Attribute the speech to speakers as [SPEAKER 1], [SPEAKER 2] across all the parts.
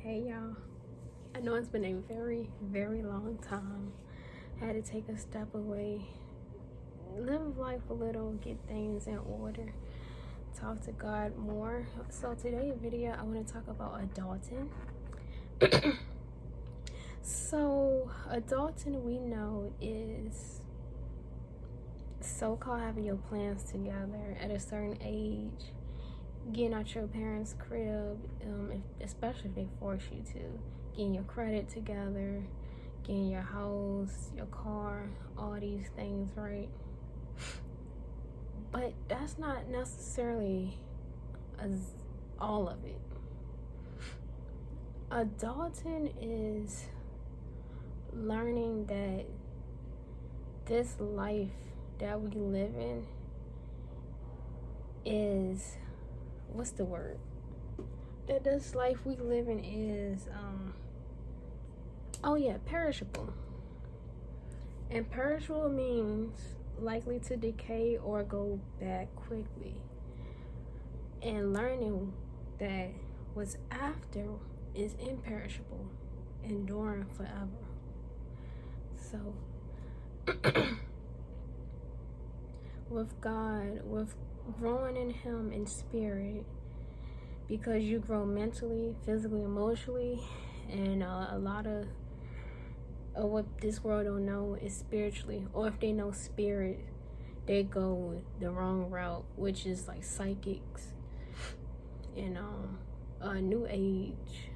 [SPEAKER 1] Hey y'all, I know it's been a very, very long time. I had to take a step away, live life a little, get things in order, talk to God more. So today's video, I want to talk about adulting. So adulting, we know, is so-called having your plans together at a certain age, getting out your parents' crib, especially if they force you to, getting your credit together, getting your house, your car, all these things, right? But that's not necessarily all of it. Adulting is learning that this life that we live in is, what's the word? That this life we live in is, perishable. And perishable means likely to decay or go back quickly. And learning that what's after is imperishable, enduring forever. So, with God, with growing in Him in spirit, because you grow mentally, physically, emotionally, and a lot of what this world don't know is spiritually, or if they know spirit, they go the wrong route, which is like psychics and new age,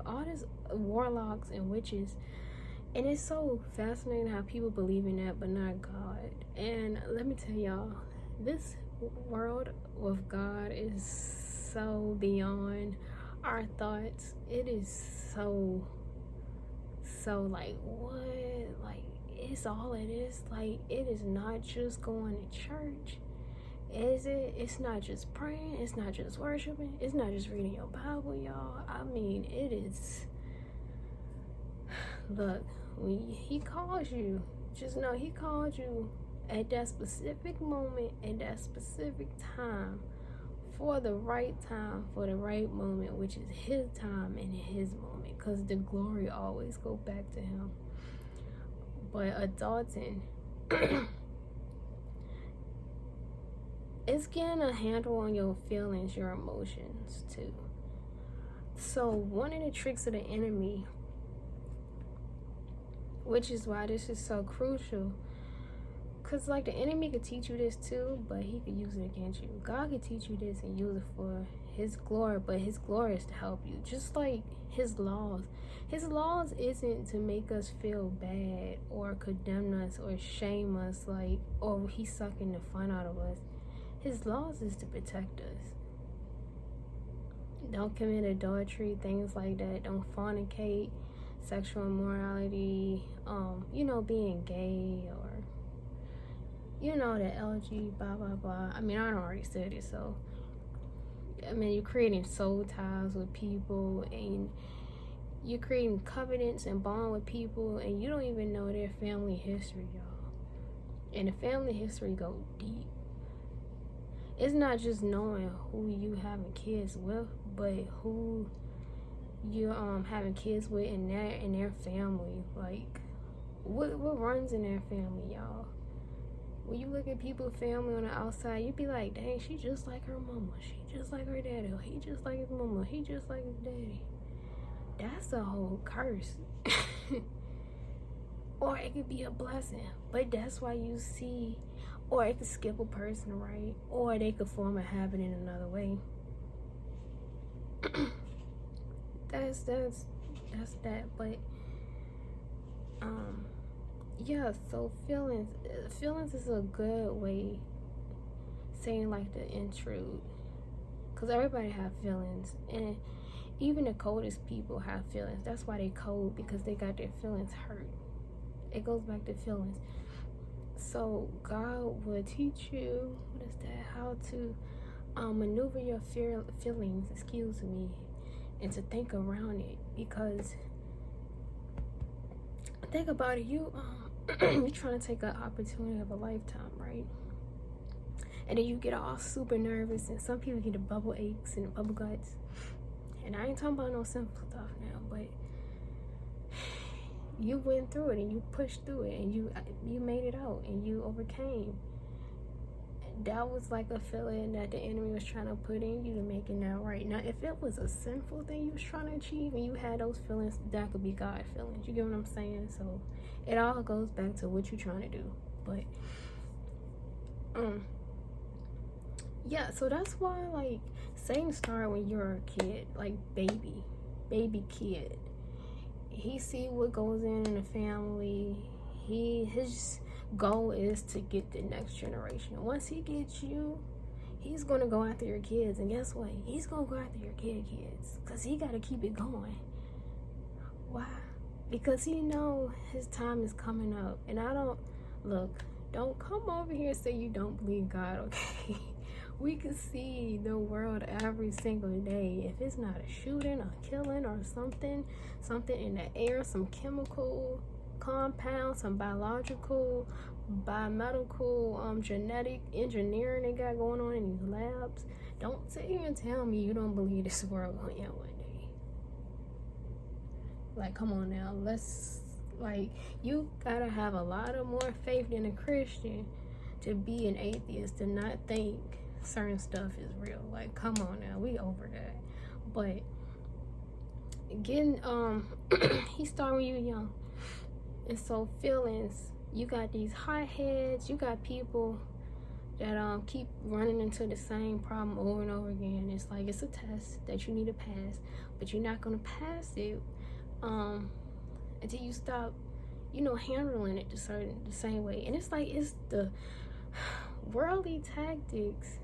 [SPEAKER 1] all this warlocks and witches. And it's so fascinating how people believe in that but not God. And let me tell y'all, this world with God is so beyond our thoughts. It is so like, what? Like, it's all it is. Like, it is not just going to church, is it? It's not just praying, it's not just worshiping, it's not just reading your Bible, y'all. I mean, it is. Look, when He calls you, just know He called you at that specific moment, at that specific time, for the right time, for the right moment, which is His time and His moment, because the glory always go back to Him. But adulting, it's getting a handle on your feelings, your emotions too. So one of the tricks of the enemy, which is why this is so crucial, because like the enemy could teach you this too, but he could use it against you. God could teach you this and use it for His glory, but His glory is to help you. Just like His laws. His laws isn't to make us feel bad or condemn us or shame us, like, or He's sucking the fun out of us. His laws is to protect us. Don't commit adultery, things like that. Don't fornicate, sexual immorality, being gay, or the LG, blah, blah, blah. I mean, I already said it, so. I mean, you're creating soul ties with people, and you're creating covenants and bond with people, and you don't even know their family history, y'all. And the family history go deep. It's not just knowing who you having kids with, but who you're having kids with in their family. Like, what runs in their family, y'all? When you look at people's family on the outside, you be like, dang, she just like her mama, she just like her daddy, or he just like his mama, he just like his daddy. That's a whole curse. Or it could be a blessing, but that's why you see, or it could skip a person, right? Or they could form a habit in another way. that's that. But so feelings is a good way, saying like the intrude, because everybody have feelings, and even the coldest people have feelings. That's why they cold, because they got their feelings hurt. It goes back to feelings. So God will teach you, how to maneuver your feelings, and to think around it. Because think about it, you're trying to take an opportunity of a lifetime, right? And then you get all super nervous, and some people get the bubble aches and the bubble guts, And I ain't talking about no simple stuff now, but you went through it and you pushed through it and you made it out and you overcame. That was like a feeling that the enemy was trying to put in you to make it not right. Now, if it was a sinful thing you was trying to achieve and you had those feelings, that could be God feelings. You get what I'm saying? So it all goes back to what you're trying to do. But yeah, so that's why, like, Satan started when you're a kid, like baby kid. He see what goes in the family. His goal is to get the next generation. Once he gets you, he's gonna go after your kids, and guess what? He's gonna go after your kids, cause he gotta keep it going. Why? Because he know his time is coming up. And don't come over here and say you don't believe God, okay? We can see the world every single day. If it's not a shooting, a killing, or something in the air, some chemical compound, some biological, biomedical, genetic engineering they got going on in these labs. Don't sit here and tell me you don't believe this world going to end one day. Like, come on now. You gotta have a lot of more faith than a Christian to be an atheist, to not think certain stuff is real. Like, come on now, we over that. But getting he started when you were young. And so feelings, you got these hotheads, you got people that keep running into the same problem over and over again. It's like it's a test that you need to pass, but you're not gonna pass it until you stop, handling it the same way. And it's like it's the worldly tactics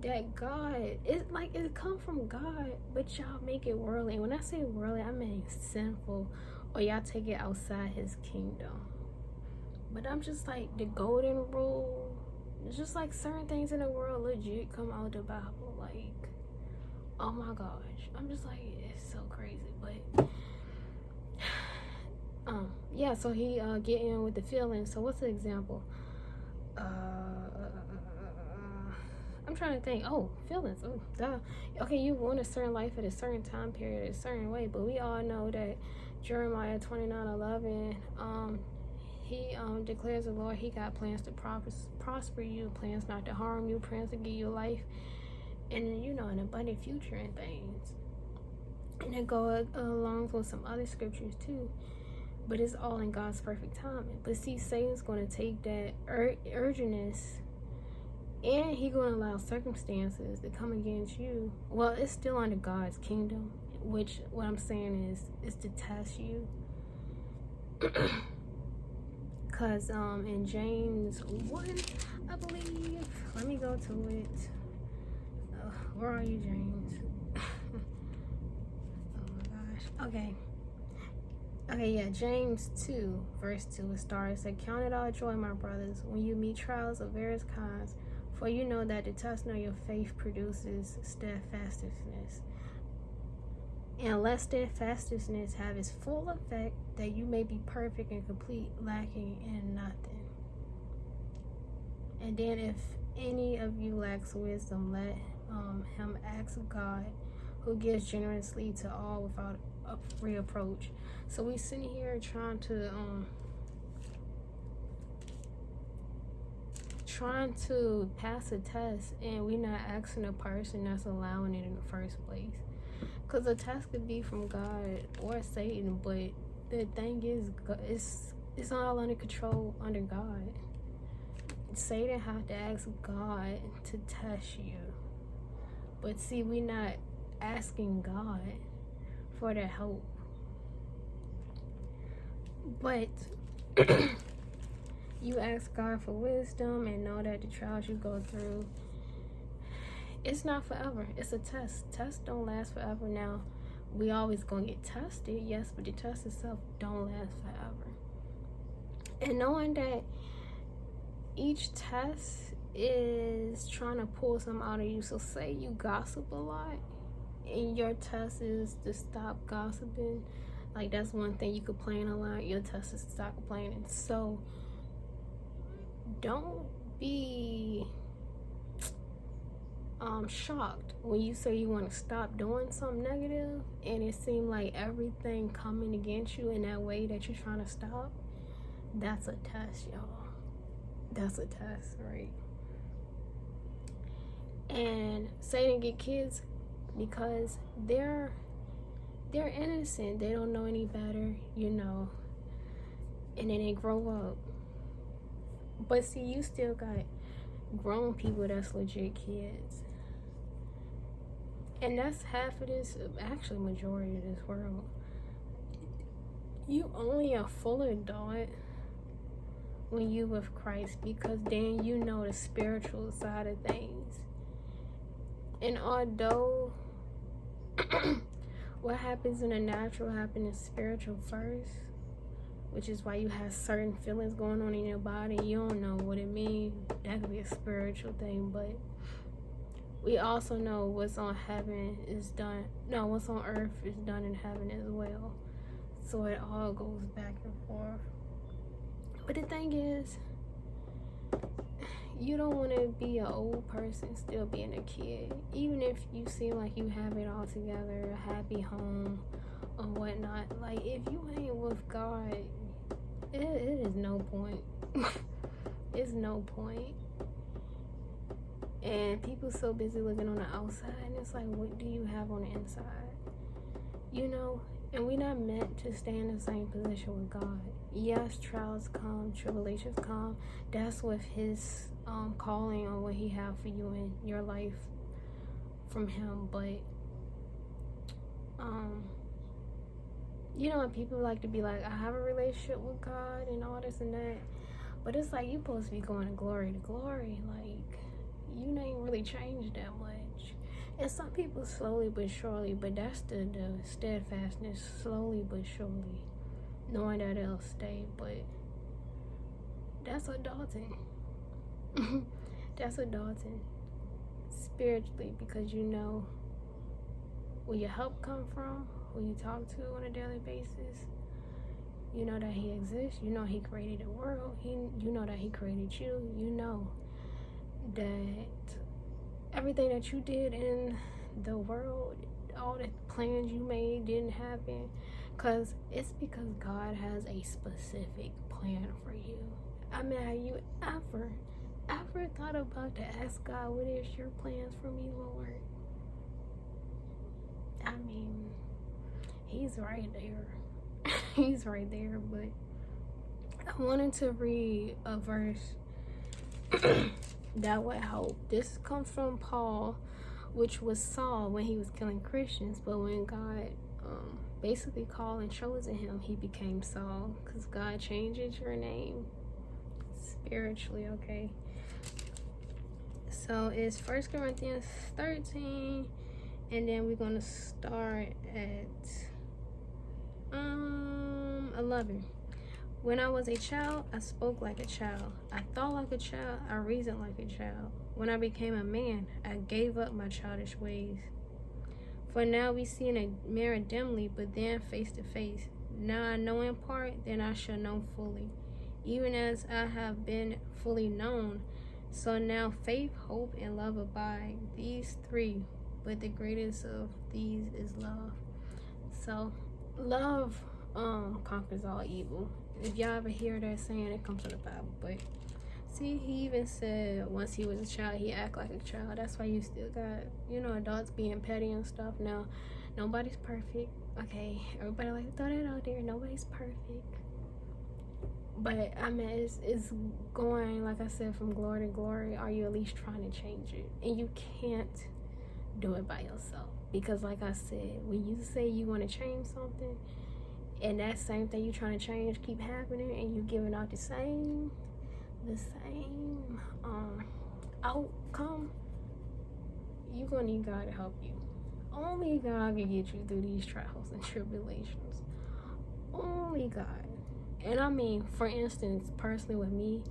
[SPEAKER 1] that it come from God, but y'all make it worldly. And when I say worldly, I mean sinful, or y'all take it outside his kingdom. But I'm just like, the golden rule, it's just like certain things in the world legit come out of the Bible. Like, oh my gosh, I'm just like, it's so crazy. But yeah, so he get in with the feelings. So what's the example? I'm trying to think. Oh, feelings. Oh, duh. Okay, you want a certain life at a certain time period, a certain way, but we all know that Jeremiah 29:11, he declares the Lord, he got plans to prosper you, plans not to harm you, plans to give you life, and an abundant future and things. And it goes along with some other scriptures too. But it's all in God's perfect timing. But see, Satan's going to take that urgency, and he's going to allow circumstances to come against you. Well, it's still under God's kingdom, which what I'm saying is to test you. Because in James 1, I believe, let me go to it. Where are you, James? Oh my gosh. Okay, yeah, James 2, verse 2, it starts, "Count it all joy, my brothers, when you meet trials of various kinds, for you know that the testing of your faith produces steadfastness. And let steadfastness have its full effect, that you may be perfect and complete, lacking in nothing. And then if any of you lacks wisdom, let him ask God, who gives generously to all without a reproach." So we sitting here trying to pass a test, and we not asking the person that's allowing it in the first place. Because the test could be from God or Satan, but the thing is, it's all under control under God. Satan have to ask God to test you. But see, we not asking God for that help. But you ask God for wisdom and know that the trials you go through, it's not forever. It's a test. Tests don't last forever. Now, we always gonna get tested, yes, but the test itself don't last forever. And knowing that each test is trying to pull something out of you. So say you gossip a lot, and your test is to stop gossiping. Like, that's one thing. You complain a lot, your test is to stop complaining. So don't be shocked when you say you want to stop doing something negative and it seemed like everything coming against you in that way that you're trying to stop. That's a test, y'all. That's a test, right? And Satan get kids because they're innocent. They don't know any better, and then they grow up. But see, you still got grown people that's legit kids. And that's half of this, actually majority of this world. You only a full adult when you with Christ, because then you know the spiritual side of things. And although what happens in the natural happens in spiritual first, which is why you have certain feelings going on in your body. You don't know what it means. That could be a spiritual thing, but we also know what's on heaven is done. No, what's on earth is done in heaven as well. So it all goes back and forth. But the thing is, you don't want to be an old person still being a kid. Even if you seem like you have it all together, a happy home or whatnot. Like, if you ain't with God, it is no point. It's no point. And people so busy looking on the outside, and it's like, what do you have on the inside? And we're not meant to stay in the same position with God. Yes, trials come, tribulations come. That's with his calling on what he have for you in your life from him. But and people like to be like, I have a relationship with God and all this and that, but it's like you supposed to be going to glory. Like, you ain't really changed that much. And some people slowly but surely, but that's the steadfastness, slowly but surely, knowing that it'll stay. But that's adulting. That's adulting spiritually, because where your help come from, who you talk to on a daily basis. You know that he exists. You know he created the world. You know that he created you. You know that everything that you did in the world, all the plans you made didn't happen, it's because God has a specific plan for you. I mean, have you ever thought about to ask God, what is your plans for me, Lord? I mean, he's right there. He's right there. But I wanted to read a verse that would help. This comes from Paul, which was Saul when he was killing Christians, but when God basically called and chosen him, he became Saul, because God changes your name spiritually, okay? So it's 1 Corinthians 13, and then we're going to start at 11. When I was a child, I spoke like a child. I thought like a child. I reasoned like a child. When I became a man, I gave up my childish ways. For now we see in a mirror dimly, but then face to face. Now I know in part, then I shall know fully, even as I have been fully known. So now faith, hope, and love abide, these three, but the greatest of these is love. So love conquers all evil. If y'all ever hear that saying, it comes from the Bible. But see, he even said once he was a child, he act like a child. That's why you still got, adults being petty and stuff. Now, nobody's perfect. Okay, everybody like to throw that out there. Nobody's perfect. But I mean, it's going, like I said, from glory to glory. Are you at least trying to change it? And you can't do it by yourself, because like I said, when you say you want to change something, and that same thing you trying to change keep happening, and you giving out the same outcome, you're gonna need God to help you. Only God can get you through these trials and tribulations. Only God. And I mean, for instance, personally with me,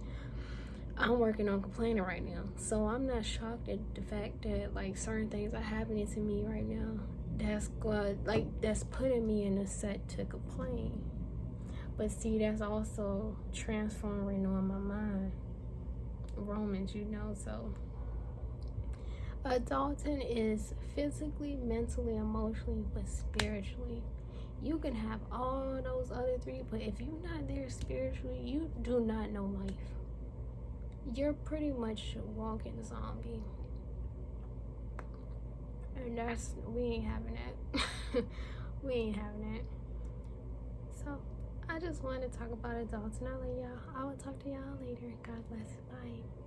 [SPEAKER 1] I'm working on complaining right now, so I'm not shocked at the fact that like certain things are happening to me right now that's putting me in a set to complain. But see, that's also transforming, renewing my mind. Romans, so Adulting is physically, mentally, emotionally, but spiritually. You can have all those other three, but if you're not there spiritually, you do not know life. You're pretty much a walking zombie. And we ain't having that. We ain't having that. So, I just wanted to talk about adults, and I will talk to y'all later. God bless. Bye.